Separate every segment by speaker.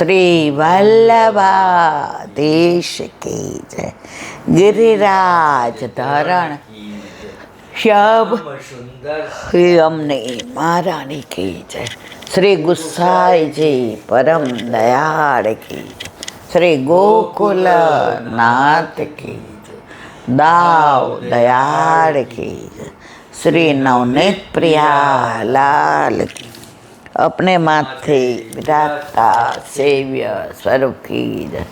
Speaker 1: श्री वल्लभाधीश की जय। गिरिराज धरण श्याम अમને महारानी की जय। श्री गुसाई जी परम दयाल की जय। श्री गोकुल नाथ की जय। दाव दयाल की जय। श्री नवनीत प्रिया लाल की। अपने माथे विराजता सेव्य स्वरूप की जय।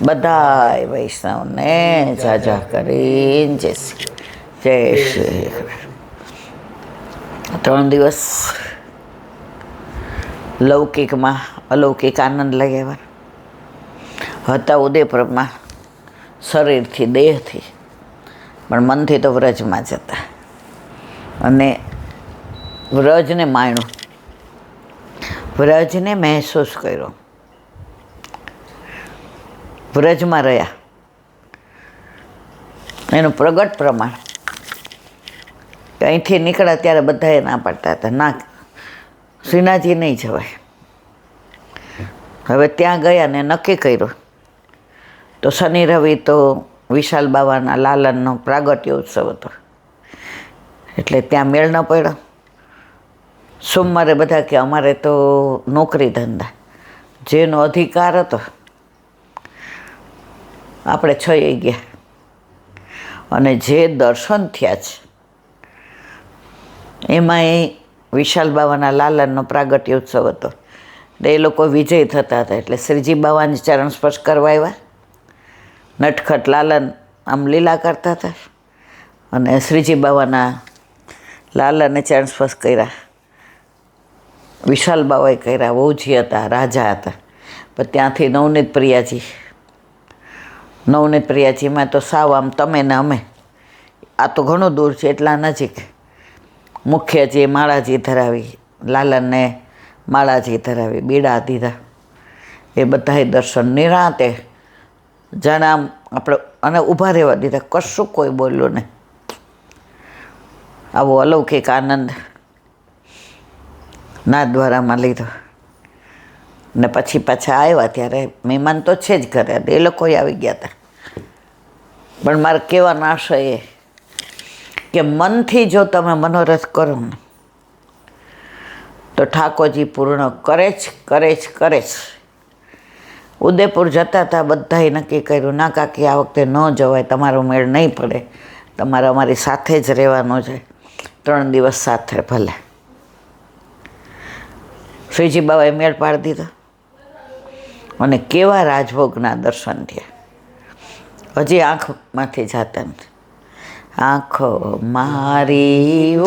Speaker 1: बधाय वैष्णवने जाजा કરીને જય શ્રી 3 દિવસ લૌકિકમાં અલૌકિક આનંદ લઈ આવ્યા હતા ઉદયપુરમાં, શરીરથી દેહથી, પણ મનથી તો વ્રજમાં જતા અને વ્રજને માણ્યું, વ્રજને મહેસૂસ કર્યો, વ્રજમાં રહ્યા. એનું પ્રગટ પ્રમાણ અહીંથી નીકળ્યા ત્યારે બધાએ ના પાડતા હતા, ના શ્રીનાથજી નહીં જવાય. હવે ત્યાં ગયા ને નક્કી કર્યું તો શનિ રવિ તો વિશાલ બાવાના લાલનનો પ્રાગટ્ય ઉત્સવ હતો એટલે ત્યાં મેળ ન પડ્યો. સોમવારે બધા કે અમારે તો નોકરી ધંધા, જેનો અધિકાર હતો આપણે છઈ ગયા. અને જે દર્શન થયા છે એમાં એ વિશાલ બાવાના લાલનનો પ્રાગટ્ય ઉત્સવ હતો. એ લોકો વિજય થતા હતા એટલે શ્રીજી બાવાને ચરણ સ્પર્શ કરવા આવ્યા. નટખટ લાલન આમ લીલા કરતા હતા અને શ્રીજી બાવાના લાલને ચરણ સ્પર્શ કર્યા. વિશાલ બાવાએ કર્યા. વહુજી હતા, રાજા હતા. પણ ત્યાંથી નવનીત પ્રિયાજીમાં તો સાવ આમ તમે ને અમે, આ તો ઘણું દૂર છે, એટલા નજીક. મુખ્યજી માળાજી ધરાવી, લાલનને માળાજી ધરાવી, બીડા દીધા. એ બધાએ દર્શન નિરાંતે જાણે આમ આપણે અને ઊભા રહેવા દીધા, કશું કોઈ બોલ્યું નહીં. આવો અલૌકિક આનંદ નાથદ્વારામાં લીધો. ને પછી પાછા આવ્યા ત્યારે મહેમાન તો છે જ ઘરે, એ લોકોએ આવી ગયા હતા. પણ મારે કહેવાનો આશય એ કે મનથી જો તમે મનોરથ કરો ને તો ઠાકોરજી પૂર્ણ કરે જ કરે જ કરે જ. ઉદયપુર જતા હતા, બધાએ નક્કી કર્યું ના કાકી આ વખતે ન જવાય, તમારો મેળ નહીં પડે, તમારે અમારી સાથે જ રહેવાનું છે, 3 દિવસ સાથે ભલે. શ્રીજી બાબાએ મેળ પાડી દીધો અને કેવા રાજભોગના દર્શન થયા. હજી આંખમાંથી જાતા નથી. આંખો મારી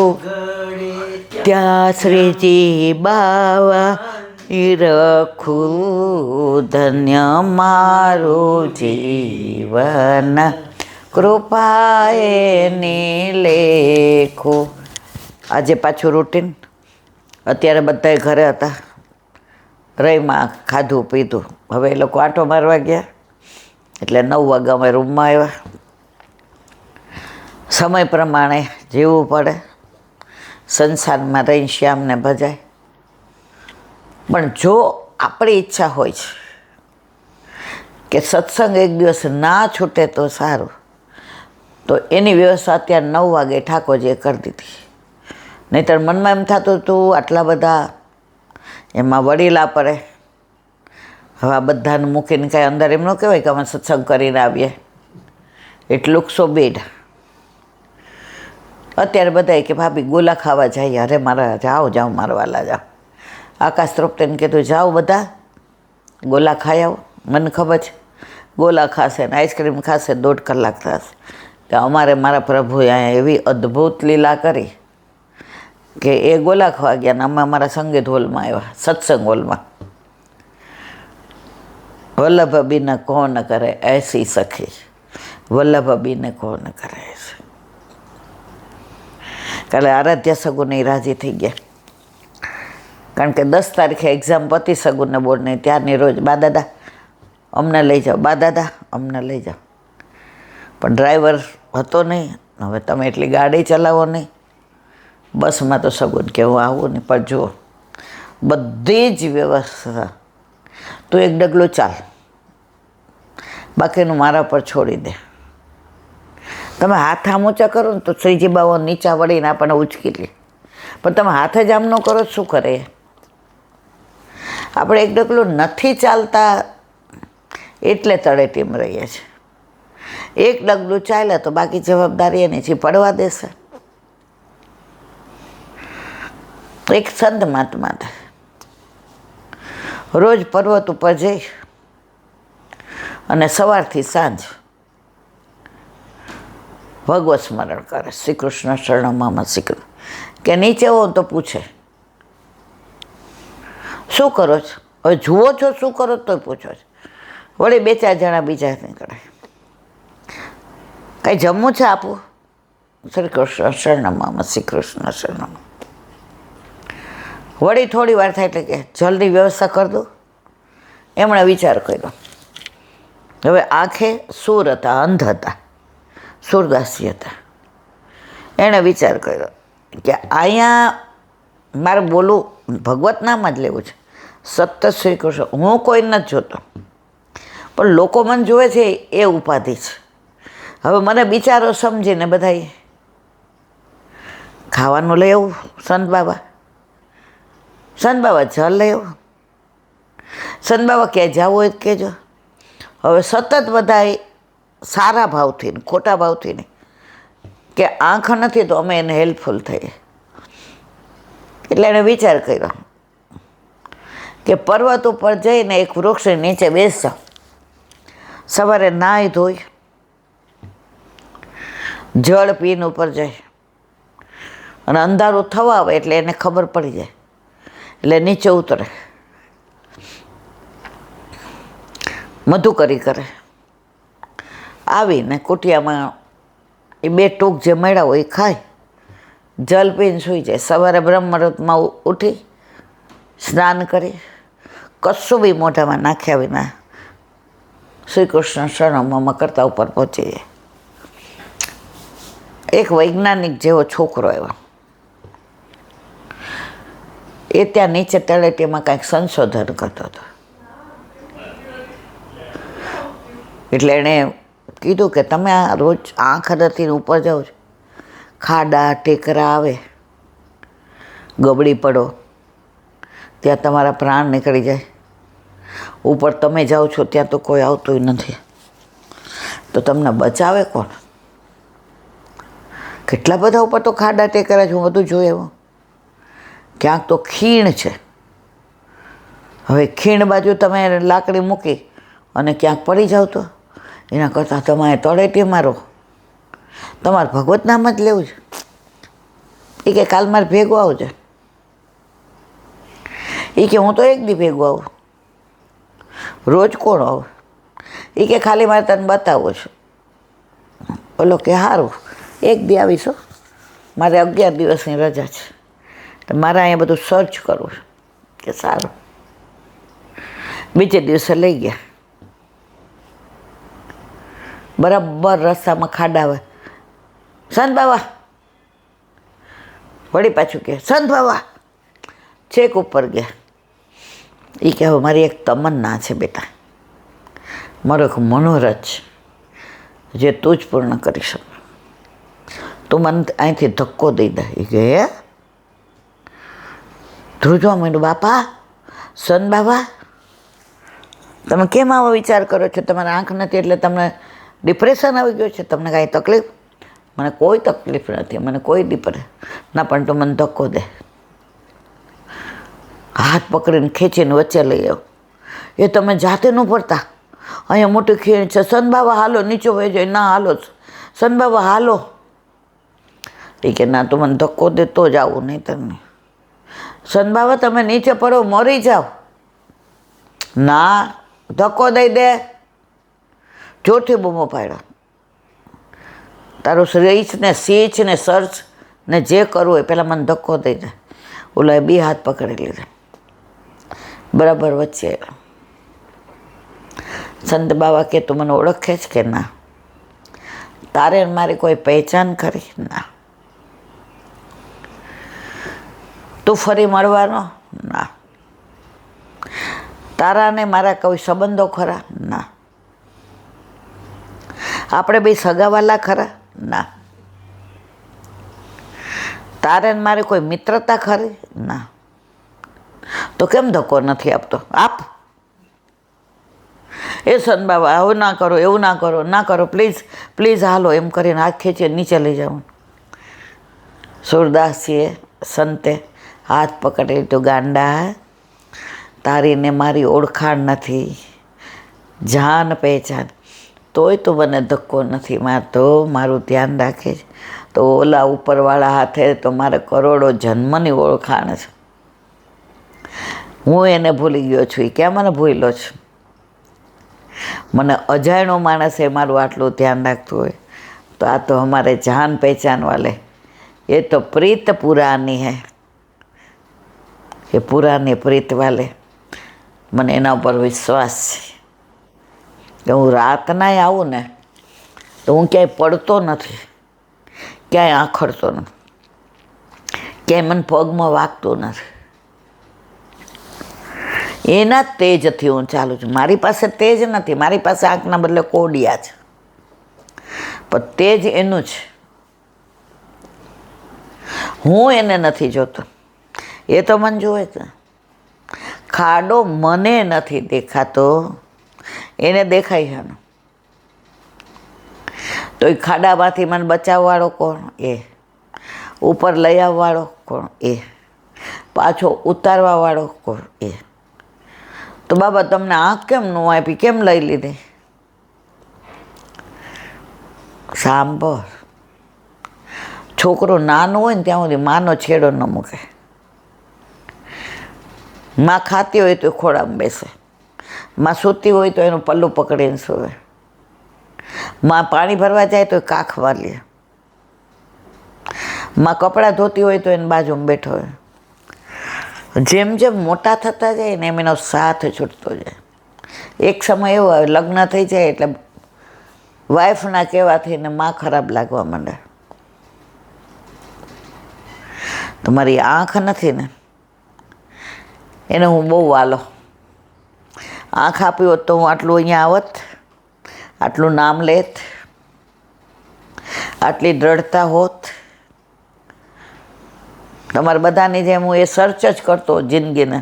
Speaker 1: ત્યાં શ્રીજી બાવા રખું, ધન્ય મારું જીવન, કૃપાએ લેખું. આજે પાછું રૂટીન. અત્યારે બધાએ ઘરે હતા, રહીમાં ખાધું પીધું. હવે એ લોકો આંટો મારવા ગયા એટલે 9 વાગે અમે રૂમમાં આવ્યા. સમય પ્રમાણે જીવવું પડે, સંસારમાં રહીને શ્યામને ભજાય. પણ જો આપણી ઈચ્છા હોય છે કે સત્સંગ એક દિવસ ના છૂટે તો સારું, તો એની વ્યવસ્થા અત્યારે 9 વાગે ઠાકોરજીએ કરી દીધી. નહીંતર મનમાં એમ થતું હતું આટલા બધા, એમાં વડીલા પડે. હવે આ બધાને મૂકીને કાંઈ અંદર એમ ન કહેવાય કે અમે સત્સંગ કરીને આવીએ, એટલું સો બેડ. અત્યારે બધાએ કે ભાભી ગોલા ખાવા જઈએ. અરે મારા જાઓ મારા વાલા જાઓ. આકાશ ત્રોપટેને કીધું જાઓ બધા ગોલા ખાઈ આવો. મને ખબર છે ગોલા ખાશે ને આઈસ્ક્રીમ ખાશે, 1.5 કલાક થશે. કે અમારે મારા પ્રભુએ અહીંયા એવી અદ્ભુત લીલા કરી કે એ ગોલા ખાવા ગયા ને અમે અમારા સંગીત હોલમાં આવ્યા, સત્સંગ હોલમાં. વલ્લભ બીને કોણ કરે એસી સખી, વલ્લભ બીને કોણ કરે. કાલે આરાધ્યા સગુને રાજી થઈ ગયા, કારણ કે 10 તારીખે એક્ઝામ પતી સગુને બોર્ડની. ત્યારની રોજ બા દાદા અમને લઈ જાઓ, બા દાદા અમને લઈ જાઓ. પણ ડ્રાઈવર હતો નહીં. હવે તમે એટલી ગાડી ચલાવો નહીં, બસમાં તો સગુન કે હું આવું નહીં. પણ જુઓ બધી જ વ્યવસ્થા તું એક ડગલું ચાલ, બાકીનું મારા પર છોડી દે. તમે હાથ આમ ઊંચા કરો ને તો શ્રીજી બાબા નીચા વળીને આપણને ઉચકી લે, પણ તમે હાથ જ આમ ન કરો શું કરે? આપણે એક ડગલું નથી ચાલતા એટલે તળેટીમ રહીએ છીએ. એક ડગલું ચાલ્યા તો બાકી જવાબદારી એની છે, પડવા દેશે. એક સંત મહાત્મા રોજ પર્વત ઉપર જઈ અને સવારથી સાંજ ભગવત સ્મરણ કરે, શ્રી કૃષ્ણ શરણમાં શ્રી કૃષ્ણ. કે નીચે હો તો પૂછે શું કરો છો? હવે જુઓ છો શું કરો તો પૂછો છો. વળી 2-4 જણા બીજા નીકળે, કંઈ જમવું છે આપવું? શ્રી કૃષ્ણ શરણમાં શ્રી કૃષ્ણ શરણમાં. વળી થોડી વાર થાય એટલે કે જલ્દી વ્યવસ્થા કરી દઉં. એમણે વિચાર કર્યો. હવે આંખે સૂર હતા, અંધ હતા, સૂરદાસી હતા. એણે વિચાર કર્યો કે અહીંયા મારે બોલવું ભગવત નામ જ લેવું છે, સત્ય શ્રી કૃષ્ણ. હું કોઈ નથી જોતો, પણ લોકો મને જોવે છે એ ઉપાધિ છે. હવે મને બિચારો સમજીને બધા ખાવાનું લઈ આવું. સંત બાબા જલ લઈ આવું. સંત બાબા ક્યાંય જવું હોય કહેજો. હવે સતત બધા સારા ભાવથી ને ખોટા ભાવથી નહીં, કે આંખ નથી તો અમે એને હેલ્પફુલ થઈએ. એટલે એણે વિચાર કર્યો કે પર્વત ઉપર જઈને એક વૃક્ષની નીચે બેસતા, સવારે નાહી ધોઈ જળ પીને ઉપર જાય અને અંધારું થવા આવે એટલે એને ખબર પડી જાય એટલે નીચે ઉતરે, મધુકરી કરે. આવીને કુટિયામાં એ 2 ટૂંક જે મળ્યા હોય એ ખાય, જલ પીને સૂઈ જાય. સવારે બ્રહ્મરથમાં ઉઠી સ્નાન કરી કશું બી મોઢામાં નાખ્યા વિના શ્રી કૃષ્ણ શરણમાં કરતા ઉપર પહોંચી જાય. એક વૈજ્ઞાનિક જેવો છોકરો આવ્યો, એ ત્યાં નીચે તળેટીમાં કાંઈક સંશોધન કરતો હતો. એટલે એણે કીધું કે તમે આ રોજ આંખ નથી ઉપર જાઓ છો, ખાડા ટેકરા આવે, ગબડી પડો, ત્યાં તમારા પ્રાણ નીકળી જાય. ઉપર તમે જાઓ છો ત્યાં તો કોઈ આવતું નથી, તો તમને બચાવે કોણ? કેટલા બધા ઉપર તો ખાડા ટેકરા છે, હું બધું જોયું. ક્યાંક તો ખીણ છે. હવે ખીણ બાજુ તમે લાકડી મૂકી અને ક્યાંક પડી જાવ તો એના કરતાં તમારે તળેટી મારો, તમારે ભગવત નામ જ લેવું છે. એ કે કાલ મારે ભેગું આવજે. એ કે હું તો એક દી ભેગું આવું, રોજ કોણ આવું? એ કે ખાલી મારે તને બતાવું છું. બોલો કે સારું, એક દી આવીશું, મારે 11 દિવસની રજા છે, તો મારે અહીંયા બધું સર્ચ કરવું છે. કે સારું. બીજે દિવસે લઈ ગયા. બરાબર રસ્તામાં ખાડા આવે. સંત બાબા, વળી પાછું કે સંત બાબા. છેક ઉપર ગયા. એ કે હવે મારી એક તમન્ના છે બેટા, મારો એક મનોરથ છે જે તું જ પૂર્ણ કરી શકે. તું મને અહીંથી ધક્કો દઈ દે. એ કે હે? ધ્રુજવા માંડ્યું. બાપા, સંત બાબા, તમે કેમ આવો વિચાર કરો છો? તમારી આંખ નથી એટલે તમને ડિપ્રેશન આવી ગયું છે? તમને કાંઈ તકલીફ? મને કોઈ તકલીફ નથી, મને કોઈ ડિપ્રેશન ના, પણ તું મને ધક્કો દે. હાથ પકડીને ખેંચીને વચ્ચે લઈ આવ. એ તમે જાતે ન પડતા, અહીંયા મોટી ખીણ છે. સંત બાબા હાલો, નીચે વહી જાય. ના હાલો સંત બાબા હાલો. એ કે ના, તું મને ધક્કો દે તો જ આવું, નહીં તમને. સંત બાબા તમે નીચે પડો, મરી જાઓ. ના, ધક્કો દઈ દે. જોરથી બૂમો પાડ્યો. તારું રીચ ને સીચ ને સર્ચ ને જે કરવું હોય પહેલાં મને ધક્કો દઈ દે. ઓલા 2 હાથ પકડી લીધા, બરાબર વચ્ચે આવ્યા. સંત બાબા કે તું મને ઓળખે છે કે ના? તારે મારી કોઈ પહેચાન કરી? ના. તું ફરી મળવાનો? ના. તારા ને મારા કોઈ સંબંધો ખરા? ના. આપણે બે સગાવાલા ખરા? ના. તારે ને મારે કોઈ મિત્રતા ખરી? ના. તો કેમ ધક્કો નથી આપતો? આપ. એ સન બાબા આવું ના કરો, એવું ના કરો, ના કરો, પ્લીઝ પ્લીઝ હાલો એમ કરીને હાથ ખેંચી નીચે લઈ જાઉં. સુરદાસજીએ સંતે હાથ પકડી તો ગાંડા, તારી ને મારી ઓળખાણ નથી, જાન પહેચાન, તોય તો મને ધક્કો નથી મારતો, મારું ધ્યાન રાખે છે. તો ઓલા ઉપરવાળા હાથે તો મારે કરોડો જન્મની ઓળખાણ છે. હું એને ભૂલી ગયો છું, એ ક્યાં મને ભૂલ્યો છે? મને અજાણ્યો માણસ એ મારું આટલું ધ્યાન રાખતું હોય તો આ તો અમારે જાન પહેચાન વાલે, એ તો પ્રીત પુરાની હૈ, એ પુરાની પ્રીત વાલે. મને એના ઉપર વિશ્વાસ છે કે હું રાતનાય આવું ને તો હું ક્યાંય પડતો નથી, ક્યાંય આખડતો નથી, ક્યાંય મને પગમાં વાગતું નથી. એના તેજથી હું ચાલું છું. મારી પાસે તેજ નથી, મારી પાસે આંખના બદલે કોડિયા છે, પણ તેજ એનું છે. હું એને નથી જોતો, એ તો મને જોવે છે. ખાડો મને નથી દેખાતો, એને દેખાય છે. તો એ ખાડામાંથી મને બચાવવાળો કોણ? એ. ઉપર લઈ આવવાળો કોણ? એ. પાછો ઉતારવાવાળો કોણ? એ. તો બાબા તમને આંખ કેમ ન આપી, કેમ લઈ લીધી? સાંભળ, છોકરો નાનો હોય ને ત્યાં સુધી માનો છેડો ન મૂકે. માં ખાતી હોય તો ખોળામાં બેસે, માં સૂતી હોય તો એનું પલ્લું પકડીને સૂવે, માં પાણી ભરવા જાય તો કાખ વાળીએ, માં કપડાં ધોતી હોય તો એની બાજુમાં બેઠો હોય. જેમ જેમ મોટા થતા જાય ને એમ એનો સાથ છૂટતો જાય. એક સમય એવો આવે, લગ્ન થઈ જાય એટલે વાઈફના કહેવાથી ને માં ખરાબ લાગવા માંડે. તમારી આંખ નથી ને એને હું બહુ વાલો. આંખ આપી હોત તો હું આટલું અહીંયા આવત, આટલું નામ લેત, આટલી દ્રઢતા હોત. તમારે બધાની જેમ હું એ સર્ચ જ કરતો જિંદગીને.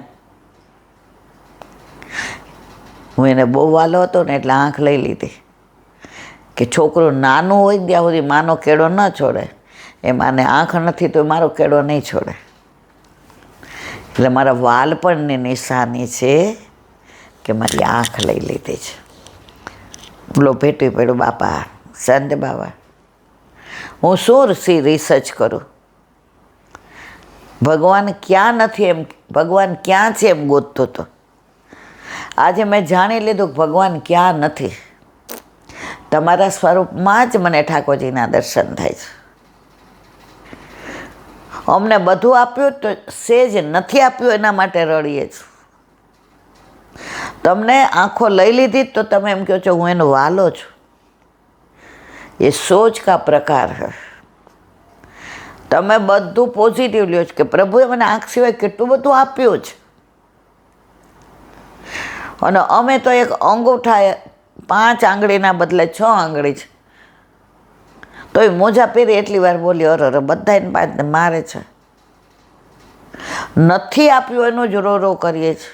Speaker 1: હું એને બહુ વાલો હતો ને એટલે આંખ લઈ લીધી કે છોકરું નાનું હોય ત્યાં સુધી માનો કેળો ન છોડે. એમ આને આંખ નથી તો મારો કેળો નહીં છોડે. એટલે મારા વાલપણની નિશાની છે કે મારી આંખ લઈ લીધી છે. બોલો ભેટી પડ્યો બાપા સંત બાબા. હું શું રિસર્ચ કરું? ભગવાન ક્યાં નથી એમ, ભગવાન ક્યાં છે એમ ગોતતો હતો. આજે મેં જાણી લીધું કે ભગવાન ક્યાં નથી. તમારા સ્વરૂપમાં જ મને ઠાકોરજીના દર્શન થાય છે. અમને બધું આપ્યું તો સેજ નથી આપ્યું એના માટે રડીએ છીએ. તમને આંખો લઈ લીધી તો તમે એમ કહો છો હું એનો વાલો છું. એ સોચ કા પ્રકાર હે. તમે બધું પોઝિટિવ લ્યો છો કે પ્રભુએ મને આંખ સિવાય કેટલું બધું આપ્યું છે. અને અમે તો એક અંગૂઠા 5 આંગળીના બદલે 6 આંગળી છે તો એ મોજા પહેરી એટલી વાર બોલી અરે બધાને પાછ મારે છે. નથી આપ્યું એનું જ રો કરીએ છીએ.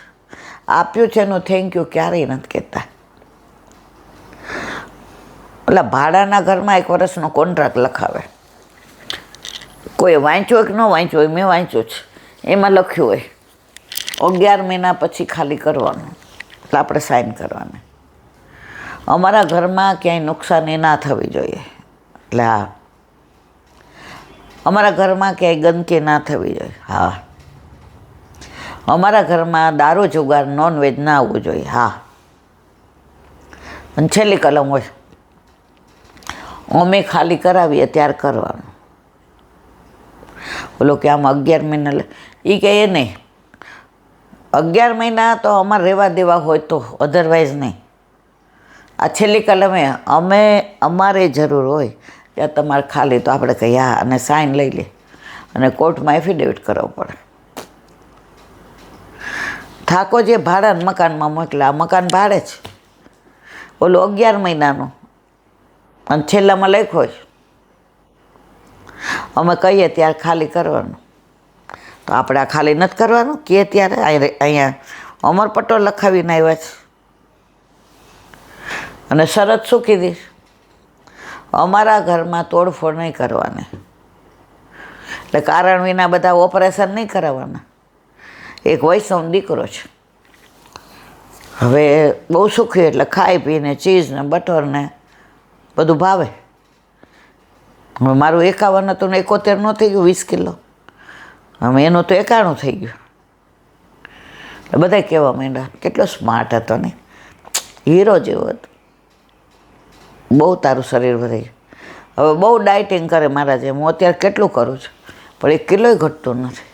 Speaker 1: આપ્યું છે એનું થેન્ક યુ ક્યારેય નથી કહેતા. ઓલા ભાડાના ઘરમાં 1 વર્ષનો કોન્ટ્રાક્ટ લખાવે. કોઈ વાંચ્યો હોય કે ન વાંચ્યો હોય, મેં વાંચ્યો છે. એમાં લખ્યું હોય 11 મહિના પછી ખાલી કરવાનું, એટલે આપણે સાઇન કરવાની. અમારા ઘરમાં ક્યાંય નુકસાની ના થવી જોઈએ. એટલે હા, અમારા ઘરમાં ક્યાંય ગંદકી ના થવી જોઈએ. હા, અમારા ઘરમાં દારૂ જુગાર નોનવેજ ના આવવું જોઈએ. હા, અને છેલ્લી કલમ હોય અમે ખાલી કરાવીએ ત્યારે કરવાનું. બોલો કે આમ 11 મહિના એ કહે એ નહીં, 11 મહિના તો અમારે રહેવા દેવા હોય તો, અધરવાઇઝ નહીં. આ છેલ્લી કલમે અમારે જરૂર હોય ત્યાં તમારે ખાલી, તો આપણે કહીએ હા, અને સાઇન લઈ લે અને કોર્ટમાં એફિડેવિટ કરવો પડે. થાકો જે ભાડાના મકાનમાં મોકલે, આ મકાન ભાડે છે, ઓલું 11 મહિનાનું, અને છેલ્લામાં લખ્યો છે અમે કહીએ ત્યારે ખાલી કરવાનું. તો આપણે આ ખાલી નથી કરવાનું, કહે ત્યારે અહીંયા અમરપટ્ટો લખાવીને આવ્યા છે. અને શરત શું કીધી? અમારા ઘરમાં તોડફોડ નહીં કરવાની, એટલે કારણ વિના બધા ઓપરેશન નહીં કરાવવાના. એક વૈષ્ણવ દીકરો છે, હવે બહુ સુખી, એટલે ખાઈ પીને ચીઝ ને બટર ને બધું ભાવે. હવે મારું 51 હતું ને 71 ન થઈ ગયું, 20 કિલો. હવે એનું તો 91 થઈ ગયું. એટલે બધા કહેવા માંડ્યા કેટલો સ્માર્ટ હતો ને, હીરો જેવો હતો, બહુ તારું શરીર વધી ગયું. હવે બહુ ડાયટિંગ કરે મારા જેમ. હું અત્યારે કેટલું કરું છું, પણ 1 કિલોય ઘટતું નથી.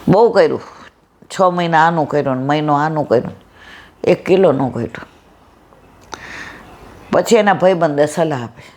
Speaker 1: બહુ કર્યું, 6 મહિના આનું કર્યું ને મહિનો આનું કર્યું, 1 કિલો ન ઘટ્યું. પછી એના ભાઈબંધે સલાહ આપી,